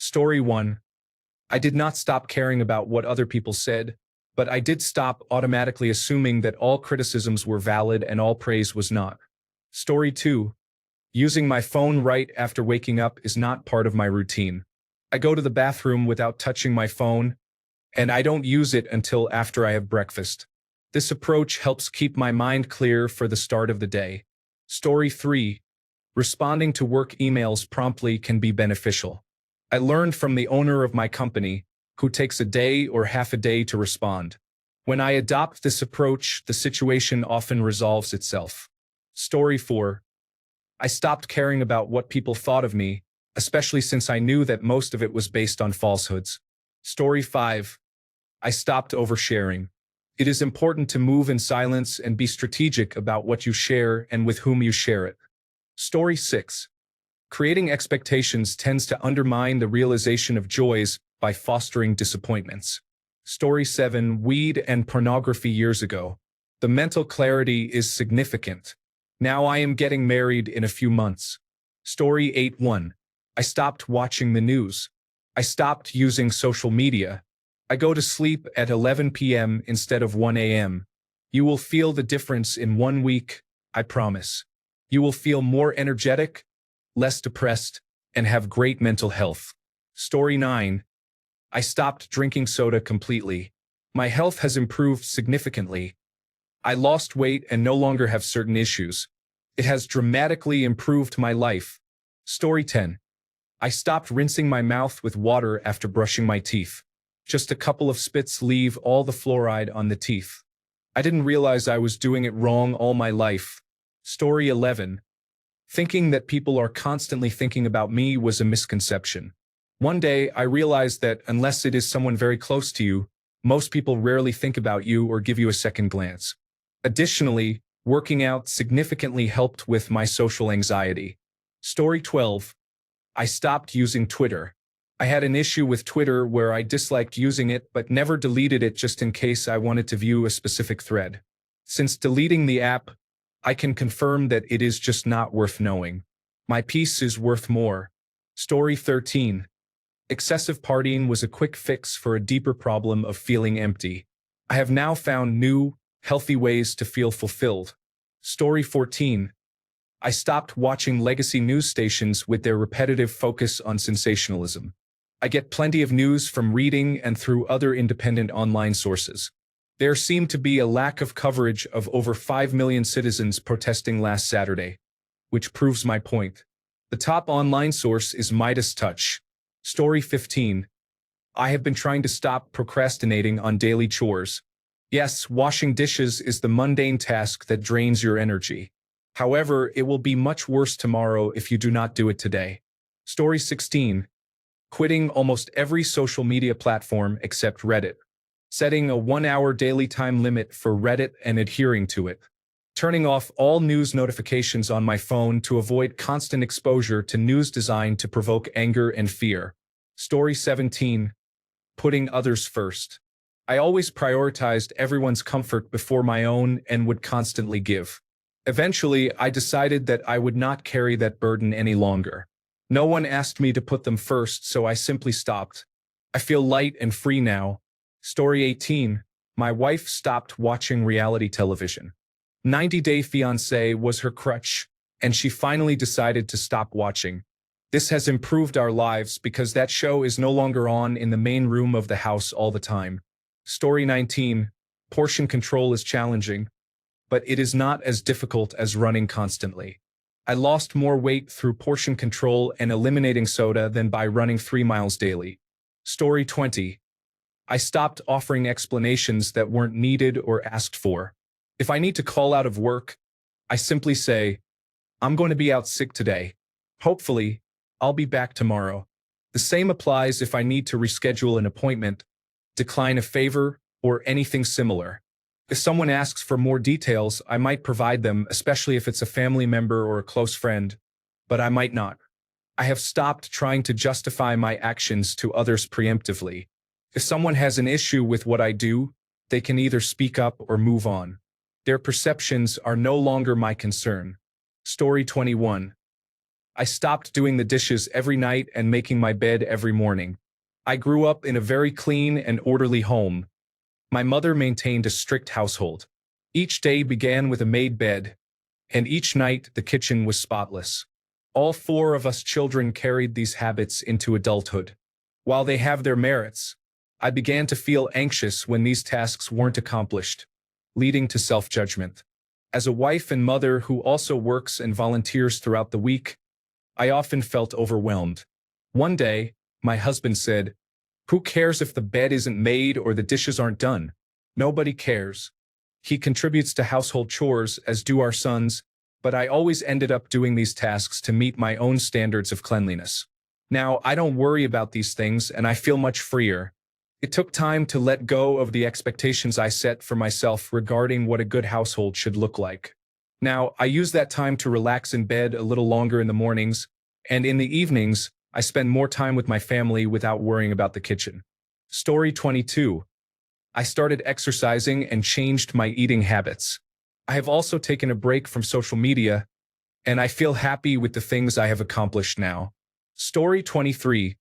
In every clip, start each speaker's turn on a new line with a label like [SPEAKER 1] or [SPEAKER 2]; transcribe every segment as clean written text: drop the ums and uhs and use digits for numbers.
[SPEAKER 1] Story 1. I did not stop caring about what other people said, but I did stop automatically assuming that all criticisms were valid and all praise was not. Story 2. Using my phone right after waking up is not part of my routine. I go to the bathroom without touching my phone, and I don't use it until after I have breakfast. This approach helps keep my mind clear for the start of the day. Story 3. Responding to work emails promptly can be beneficial. I learned from the owner of my company, who takes a day or half a day to respond. When I adopt this approach, the situation often resolves itself. Story 4. I stopped caring about what people thought of me, especially since I knew that most of it was based on falsehoods. Story 5. I stopped oversharing. It is important to move in silence and be strategic about what you share and with whom you share it. Story 6. Creating expectations tends to undermine the realization of joys by fostering disappointments. Story 7. Weed and pornography years ago. The mental clarity is significant. Now I am getting married in a few months. Story 8.1. I stopped watching the news. I stopped using social media. I go to sleep at 11 p.m. instead of 1 a.m. You will feel the difference in 1 week, I promise. You will feel more energetic, less depressed, and have great mental health. Story 9. I stopped drinking soda completely. My health has improved significantly. I lost weight and no longer have certain issues. It has dramatically improved my life. Story 10. I stopped rinsing my mouth with water after brushing my teeth. Just a couple of spits leave all the fluoride on the teeth. I didn't realize I was doing it wrong all my life. Story 11. Thinking that people are constantly thinking about me was a misconception. One day, I realized that unless it is someone very close to you, most people rarely think about you or give you a second glance. Additionally, working out significantly helped with my social anxiety. Story 12. I stopped using Twitter. I had an issue with Twitter where I disliked using it but never deleted it just in case I wanted to view a specific thread. Since deleting the app, I can confirm that it is just not worth knowing. My peace is worth more. Story 13. Excessive partying was a quick fix for a deeper problem of feeling empty. I have now found new, healthy ways to feel fulfilled. Story 14. I stopped watching legacy news stations with their repetitive focus on sensationalism. I get plenty of news from reading and through other independent online sources. There seemed to be a lack of coverage of over 5 million citizens protesting last Saturday, which proves my point. The top online source is Midas Touch. Story 15. I have been trying to stop procrastinating on daily chores. Yes, washing dishes is the mundane task that drains your energy. However, it will be much worse tomorrow if you do not do it today. Story 16. Quitting almost every social media platform except Reddit. Setting a 1-hour daily time limit for Reddit and adhering to it. Turning off all news notifications on my phone to avoid constant exposure to news designed to provoke anger and fear. Story 17. Putting others first. I always prioritized everyone's comfort before my own and would constantly give. Eventually, I decided that I would not carry that burden any longer. No one asked me to put them first, so I simply stopped. I feel light and free now. Story 18. My wife stopped watching reality television. 90 Day Fiancé was her crutch, and she finally decided to stop watching. This has improved our lives because that show is no longer on in the main room of the house all the time. Story 19. Portion control is challenging, but it is not as difficult as running constantly. I lost more weight through portion control and eliminating soda than by running 3 miles daily. Story 20. I stopped offering explanations that weren't needed or asked for. If I need to call out of work, I simply say, I'm going to be out sick today. Hopefully, I'll be back tomorrow. The same applies if I need to reschedule an appointment, decline a favor, or anything similar. If someone asks for more details, I might provide them, especially if it's a family member or a close friend, but I might not. I have stopped trying to justify my actions to others preemptively. If someone has an issue with what I do, they can either speak up or move on. Their perceptions are no longer my concern. Story 21. I stopped doing the dishes every night and making my bed every morning. I grew up in a very clean and orderly home. My mother maintained a strict household. Each day began with a made bed, and each night the kitchen was spotless. All four of us children carried these habits into adulthood. While they have their merits, I began to feel anxious when these tasks weren't accomplished, leading to self-judgment. As a wife and mother who also works and volunteers throughout the week, I often felt overwhelmed. One day, my husband said, "Who cares if the bed isn't made or the dishes aren't done? Nobody cares." He contributes to household chores, as do our sons, but I always ended up doing these tasks to meet my own standards of cleanliness. Now, I don't worry about these things and I feel much freer. It took time to let go of the expectations I set for myself regarding what a good household should look like. Now, I use that time to relax in bed a little longer in the mornings, and in the evenings, I spend more time with my family without worrying about the kitchen. Story 22. I started exercising and changed my eating habits. I have also taken a break from social media, and I feel happy with the things I have accomplished now. Story 23.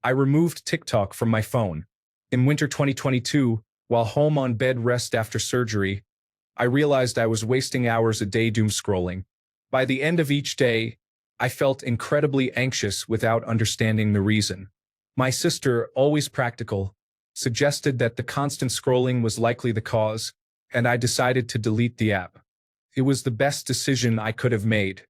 [SPEAKER 1] I removed TikTok from my phone. In winter 2022, while home on bed rest after surgery, I realized I was wasting hours a day doom scrolling. By the end of each day, I felt incredibly anxious without understanding the reason. My sister, always practical, suggested that the constant scrolling was likely the cause, and I decided to delete the app. It was the best decision I could have made.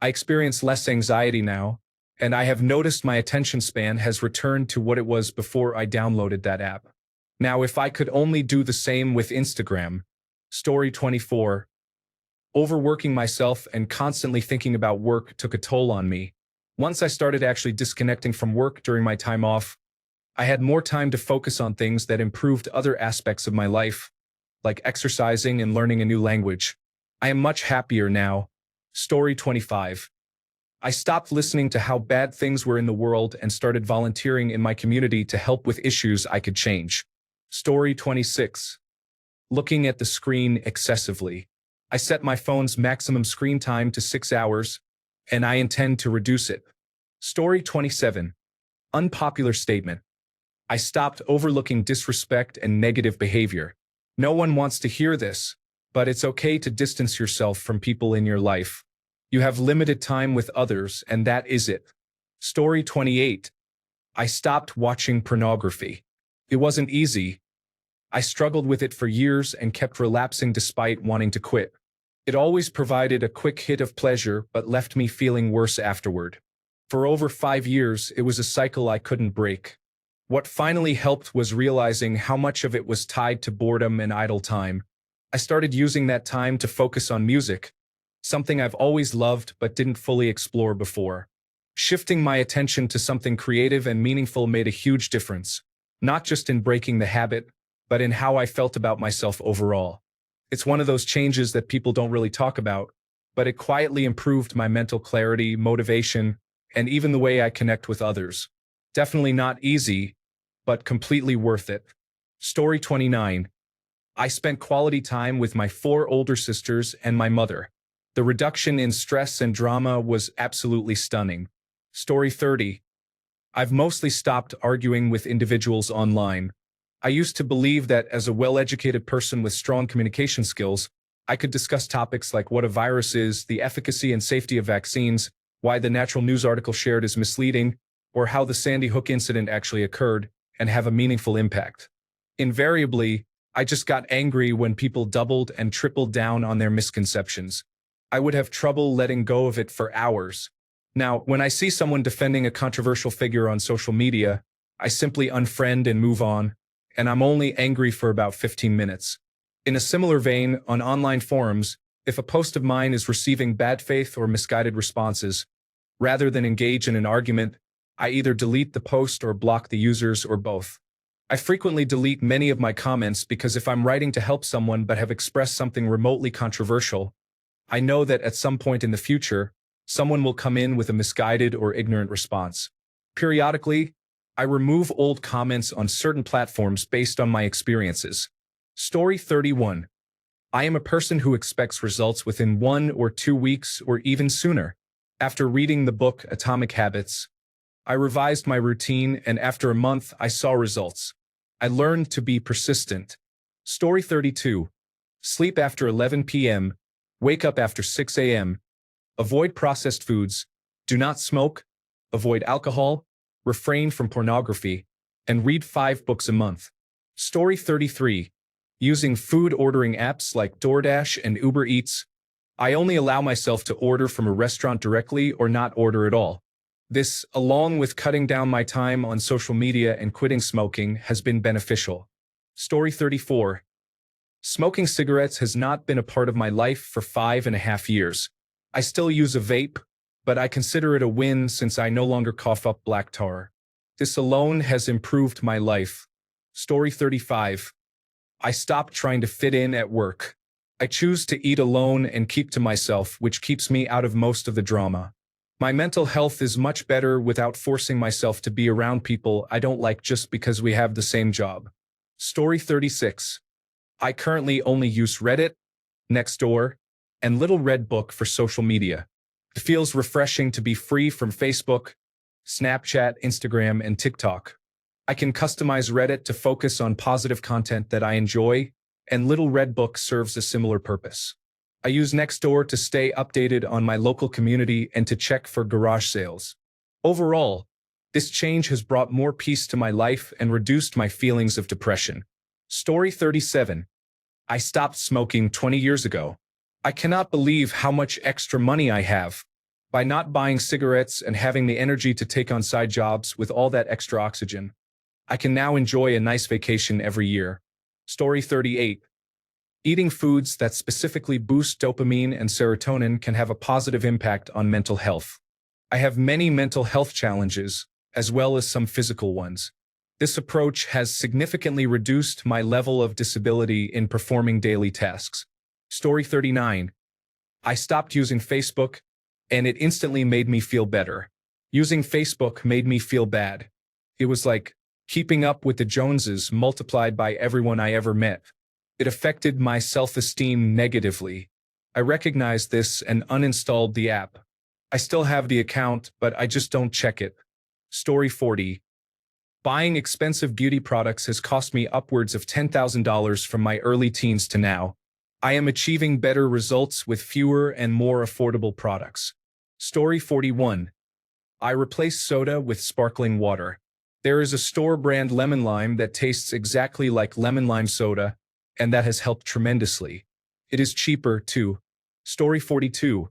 [SPEAKER 1] I experience less anxiety now, and I have noticed my attention span has returned to what it was before I downloaded that app. Now, if I could only do the same with Instagram. Story 24. Overworking myself and constantly thinking about work took a toll on me. Once I started actually disconnecting from work during my time off, I had more time to focus on things that improved other aspects of my life, like exercising and learning a new language. I am much happier now. Story 25. I stopped listening to how bad things were in the world and started volunteering in my community to help with issues I could change. Story 26. Looking at the screen excessively. I set my phone's maximum screen time to 6 hours, and I intend to reduce it. Story 27. Unpopular statement. I stopped overlooking disrespect and negative behavior. No one wants to hear this, but it's okay to distance yourself from people in your life. You have limited time with others, and that is it. Story 28. I stopped watching pornography. It wasn't easy. I struggled with it for years and kept relapsing despite wanting to quit. It always provided a quick hit of pleasure but left me feeling worse afterward. For over 5 years, it was a cycle I couldn't break. What finally helped was realizing how much of it was tied to boredom and idle time. I started using that time to focus on music, something I've always loved but didn't fully explore before. Shifting my attention to something creative and meaningful made a huge difference, not just in breaking the habit, but in how I felt about myself overall. It's one of those changes that people don't really talk about, but it quietly improved my mental clarity, motivation, and even the way I connect with others. Definitely not easy, but completely worth it. Story 29. I spent quality time with my 4 older sisters and my mother. The reduction in stress and drama was absolutely stunning. Story 30. I've mostly stopped arguing with individuals online. I used to believe that as a well-educated person with strong communication skills, I could discuss topics like what a virus is, the efficacy and safety of vaccines, why the natural news article shared is misleading, or how the Sandy Hook incident actually occurred, and have a meaningful impact. Invariably, I just got angry when people doubled and tripled down on their misconceptions. I would have trouble letting go of it for hours. Now, when I see someone defending a controversial figure on social media, I simply unfriend and move on, and I'm only angry for about 15 minutes. In a similar vein, on online forums, if a post of mine is receiving bad faith or misguided responses, rather than engage in an argument, I either delete the post or block the users or both. I frequently delete many of my comments because if I'm writing to help someone but have expressed something remotely controversial, I know that at some point in the future, someone will come in with a misguided or ignorant response. Periodically, I remove old comments on certain platforms based on my experiences. Story 31. I am a person who expects results within 1 or 2 weeks or even sooner. After reading the book Atomic Habits, I revised my routine, and after a month, I saw results. I learned to be persistent. Story 32. Sleep after 11 p.m., wake up after 6 a.m., avoid processed foods, do not smoke, avoid alcohol, refrain from pornography, and read 5 books a month. Story 33. Using food ordering apps like DoorDash and Uber Eats, I only allow myself to order from a restaurant directly or not order at all. This, along with cutting down my time on social media and quitting smoking, has been beneficial. Story 34. Smoking cigarettes has not been a part of my life for 5.5 years. I still use a vape, but I consider it a win since I no longer cough up black tar. This alone has improved my life. Story 35. I stopped trying to fit in at work. I choose to eat alone and keep to myself, which keeps me out of most of the drama. My mental health is much better without forcing myself to be around people I don't like just because we have the same job. Story 36. I currently only use Reddit, Nextdoor, and Little Red Book for social media. It feels refreshing to be free from Facebook, Snapchat, Instagram, and TikTok. I can customize Reddit to focus on positive content that I enjoy, and Little Red Book serves a similar purpose. I use Nextdoor to stay updated on my local community and to check for garage sales. Overall, this change has brought more peace to my life and reduced my feelings of depression. Story 37. I stopped smoking 20 years ago. I cannot believe how much extra money I have. By not buying cigarettes and having the energy to take on side jobs with all that extra oxygen, I can now enjoy a nice vacation every year. Story 38. Eating foods that specifically boost dopamine and serotonin can have a positive impact on mental health. I have many mental health challenges, as well as some physical ones. This approach has significantly reduced my level of disability in performing daily tasks. Story 39. I stopped using Facebook, and it instantly made me feel better. Using Facebook made me feel bad. It was like keeping up with the Joneses multiplied by everyone I ever met. It affected my self-esteem negatively. I recognized this and uninstalled the app. I still have the account, but I just don't check it. Story 40. Buying expensive beauty products has cost me upwards of $10,000 from my early teens to now. I am achieving better results with fewer and more affordable products. Story 41. I replace soda with sparkling water. There is a store brand lemon lime that tastes exactly like lemon lime soda, and that has helped tremendously. It is cheaper, too. Story 42.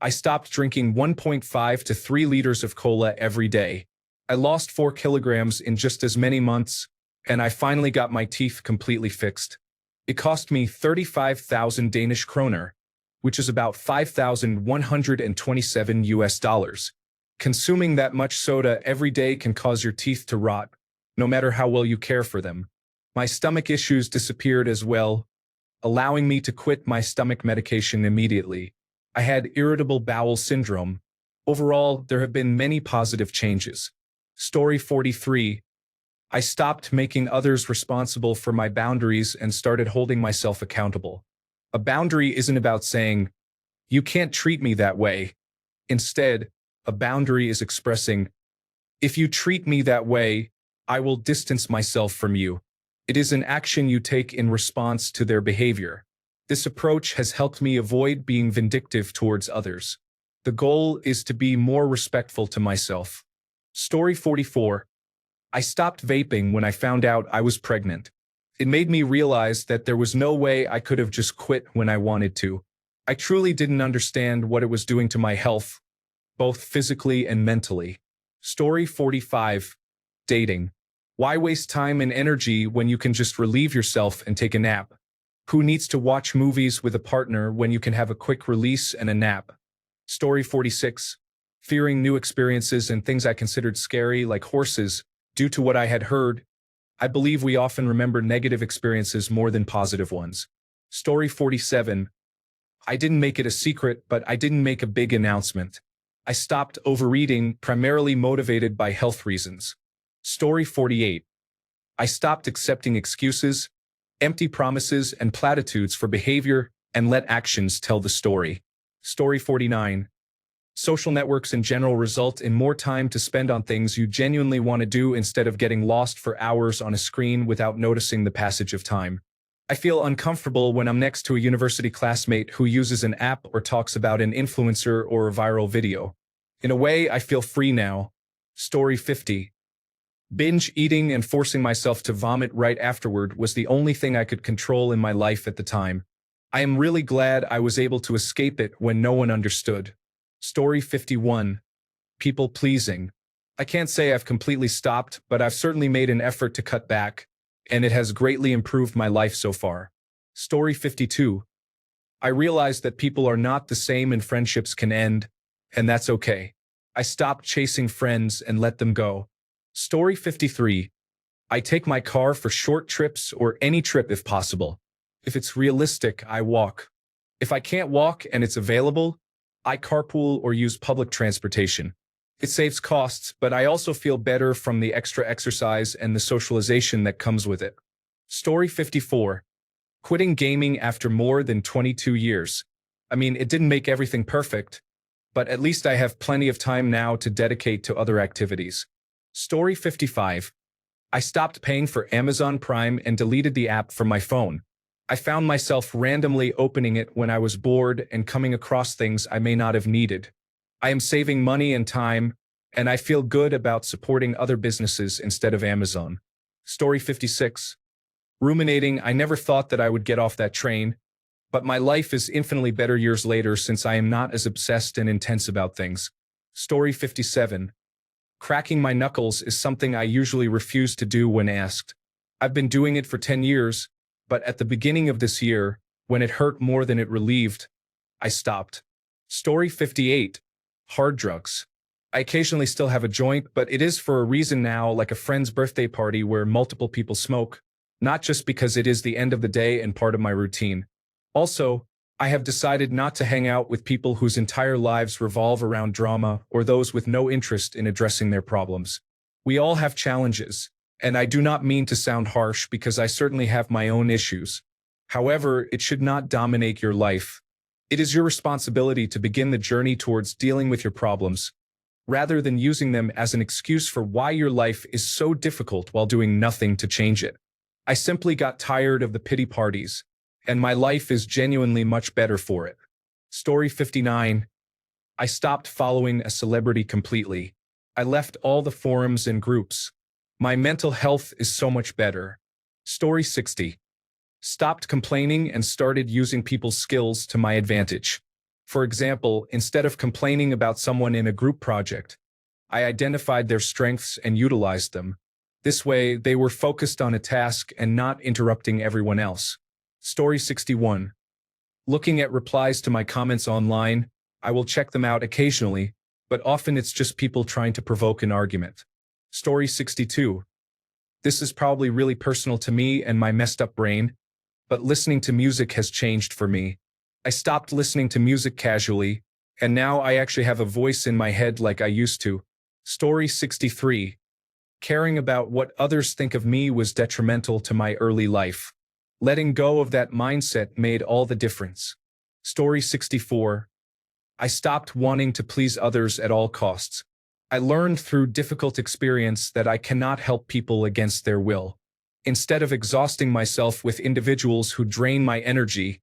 [SPEAKER 1] I stopped drinking 1.5 to 3 liters of cola every day. I lost 4 kilograms in just as many months, and I finally got my teeth completely fixed. It cost me 35,000 Danish kroner, which is about 5,127 US dollars. Consuming that much soda every day can cause your teeth to rot, no matter how well you care for them. My stomach issues disappeared as well, allowing me to quit my stomach medication immediately. I had irritable bowel syndrome. Overall, there have been many positive changes. Story 43. I stopped making others responsible for my boundaries and started holding myself accountable. A boundary isn't about saying, "You can't treat me that way." Instead, a boundary is expressing, "If you treat me that way, I will distance myself from you." It is an action you take in response to their behavior. This approach has helped me avoid being vindictive towards others. The goal is to be more respectful to myself. Story 44. I stopped vaping when I found out I was pregnant. It made me realize that there was no way I could have just quit when I wanted to. I truly didn't understand what it was doing to my health, both physically and mentally. Story 45. Dating. Why waste time and energy when you can just relieve yourself and take a nap? Who needs to watch movies with a partner when you can have a quick release and a nap? Story 46. Fearing new experiences and things I considered scary, like horses, due to what I had heard. I believe we often remember negative experiences more than positive ones. Story 47. I didn't make it a secret, but I didn't make a big announcement. I stopped overeating, primarily motivated by health reasons. Story 48. I stopped accepting excuses, empty promises, and platitudes for behavior and let actions tell the story. Story 49. Social networks in general result in more time to spend on things you genuinely want to do instead of getting lost for hours on a screen without noticing the passage of time. I feel uncomfortable when I'm next to a university classmate who uses an app or talks about an influencer or a viral video. In a way, I feel free now. Story 50. Binge eating and forcing myself to vomit right afterward was the only thing I could control in my life at the time. I am really glad I was able to escape it when no one understood. Story 51. People pleasing. I can't say I've completely stopped, but I've certainly made an effort to cut back, and it has greatly improved my life so far. Story 52. I realized that people are not the same and friendships can end, and that's okay. I stopped chasing friends and let them go. Story 53. I take my car for short trips or any trip if possible. If it's realistic, I walk. If I can't walk and it's available, I carpool or use public transportation. It saves costs, but I also feel better from the extra exercise and the socialization that comes with it. Story 54. Quitting gaming after more than 22 years. I mean, it didn't make everything perfect, but at least I have plenty of time now to dedicate to other activities. Story 55. I stopped paying for Amazon Prime and deleted the app from my phone. I found myself randomly opening it when I was bored and coming across things I may not have needed. I am saving money and time, and I feel good about supporting other businesses instead of Amazon. Story 56. Ruminating, I never thought that I would get off that train, but my life is infinitely better years later since I am not as obsessed and intense about things. Story 57. Cracking my knuckles is something I usually refuse to do when asked. I've been doing it for 10 years, but at the beginning of this year, when it hurt more than it relieved, I stopped. Story 58. Hard drugs. I occasionally still have a joint, but it is for a reason now, like a friend's birthday party where multiple people smoke, not just because it is the end of the day and part of my routine. Also, I have decided not to hang out with people whose entire lives revolve around drama or those with no interest in addressing their problems. We all have challenges, and I do not mean to sound harsh because I certainly have my own issues. However, it should not dominate your life. It is your responsibility to begin the journey towards dealing with your problems, rather than using them as an excuse for why your life is so difficult while doing nothing to change it. I simply got tired of the pity parties, and my life is genuinely much better for it. Story 59. I stopped following a celebrity completely. I left all the forums and groups. My mental health is so much better. Story 60. Stopped complaining and started using people's skills to my advantage. For example, instead of complaining about someone in a group project, I identified their strengths and utilized them. This way, they were focused on a task and not interrupting everyone else. Story 61. Looking at replies to my comments online, I will check them out occasionally, but often it's just people trying to provoke an argument. Story 62. This is probably really personal to me and my messed up brain, but listening to music has changed for me. I stopped listening to music casually, and now I actually have a voice in my head like I used to. Story 63. Caring about what others think of me was detrimental to my early life. Letting go of that mindset made all the difference. Story 64. I stopped wanting to please others at all costs. I learned through difficult experience that I cannot help people against their will. Instead of exhausting myself with individuals who drain my energy,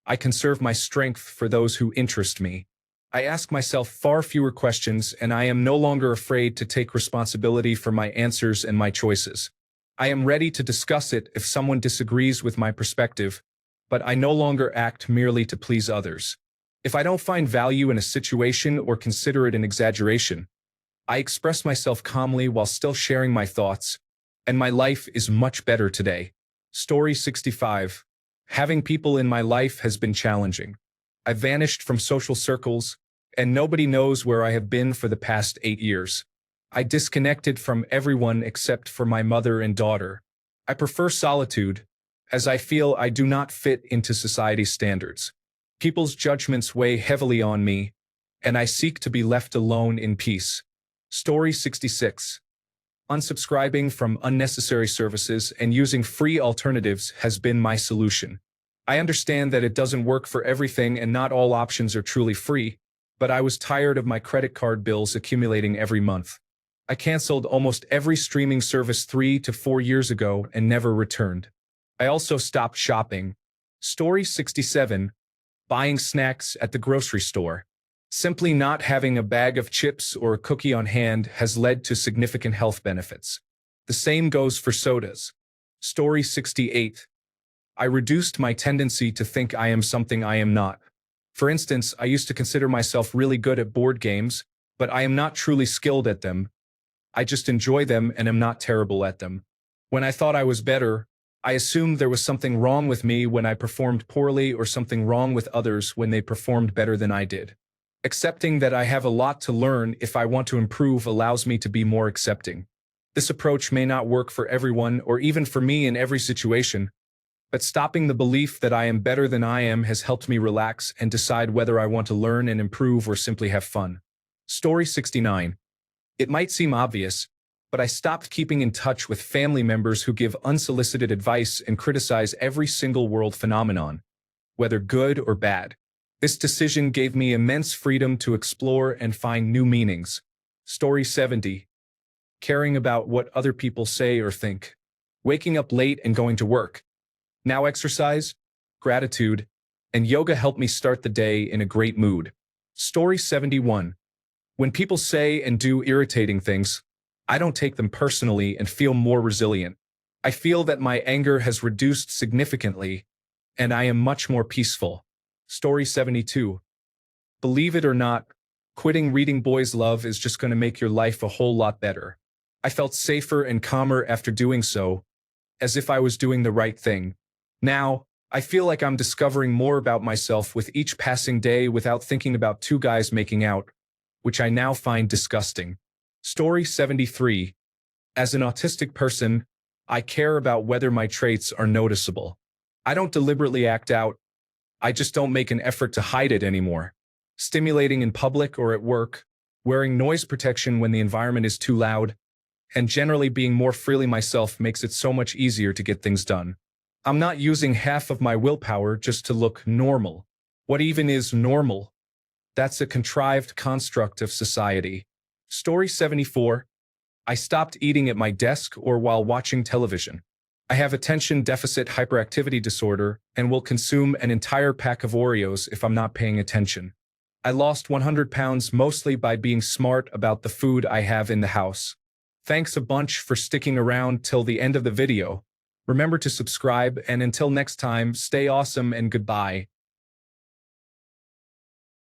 [SPEAKER 1] I conserve my strength for those who interest me. I ask myself far fewer questions, and I am no longer afraid to take responsibility for my answers and my choices. I am ready to discuss it if someone disagrees with my perspective, but I no longer act merely to please others. If I don't find value in a situation or consider it an exaggeration, I express myself calmly while still sharing my thoughts, and my life is much better today. Story 65. Having people in my life has been challenging. I vanished from social circles, and nobody knows where I have been for the past 8 years. I disconnected from everyone except for my mother and daughter. I prefer solitude, as I feel I do not fit into society's standards. People's judgments weigh heavily on me, and I seek to be left alone in peace. Story 66. Unsubscribing from unnecessary services and using free alternatives has been my solution. I understand that it doesn't work for everything and not all options are truly free, but I was tired of my credit card bills accumulating every month. I canceled almost every streaming service 3 to 4 years ago and never returned. I also stopped shopping. Story 67. Buying snacks at the grocery store. Simply not having a bag of chips or a cookie on hand has led to significant health benefits. The same goes for sodas. Story 68. I reduced my tendency to think I am something I am not. For instance, I used to consider myself really good at board games, but I am not truly skilled at them. I just enjoy them and am not terrible at them. When I thought I was better, I assumed there was something wrong with me when I performed poorly or something wrong with others when they performed better than I did. Accepting that I have a lot to learn if I want to improve allows me to be more accepting. This approach may not work for everyone or even for me in every situation, but stopping the belief that I am better than I am has helped me relax and decide whether I want to learn and improve or simply have fun. Story 69. It might seem obvious, but I stopped keeping in touch with family members who give unsolicited advice and criticize every single world phenomenon, whether good or bad. This decision gave me immense freedom to explore and find new meanings. Story 70. Caring about what other people say or think. Waking up late and going to work. Now exercise, gratitude, and yoga help me start the day in a great mood. Story 71. When people say and do irritating things, I don't take them personally and feel more resilient. I feel that my anger has reduced significantly, and I am much more peaceful. Story 72. Believe it or not, quitting reading Boys Love is just going to make your life a whole lot better. I felt safer and calmer after doing so, as if I was doing the right thing. Now, I feel like I'm discovering more about myself with each passing day without thinking about two guys making out, which I now find disgusting. Story 73. As an autistic person, I care about whether my traits are noticeable. I don't deliberately act out. I just don't make an effort to hide it anymore. Stimulating in public or at work, wearing noise protection when the environment is too loud, and generally being more freely myself makes it so much easier to get things done. I'm not using half of my willpower just to look normal. What even is normal? That's a contrived construct of society. Story 74. I stopped eating at my desk or while watching television. I have attention deficit hyperactivity disorder and will consume an entire pack of Oreos if I'm not paying attention. I lost 100 pounds mostly by being smart about the food I have in the house. Thanks a bunch for sticking around till the end of the video. Remember to subscribe, and until next time, stay awesome and goodbye.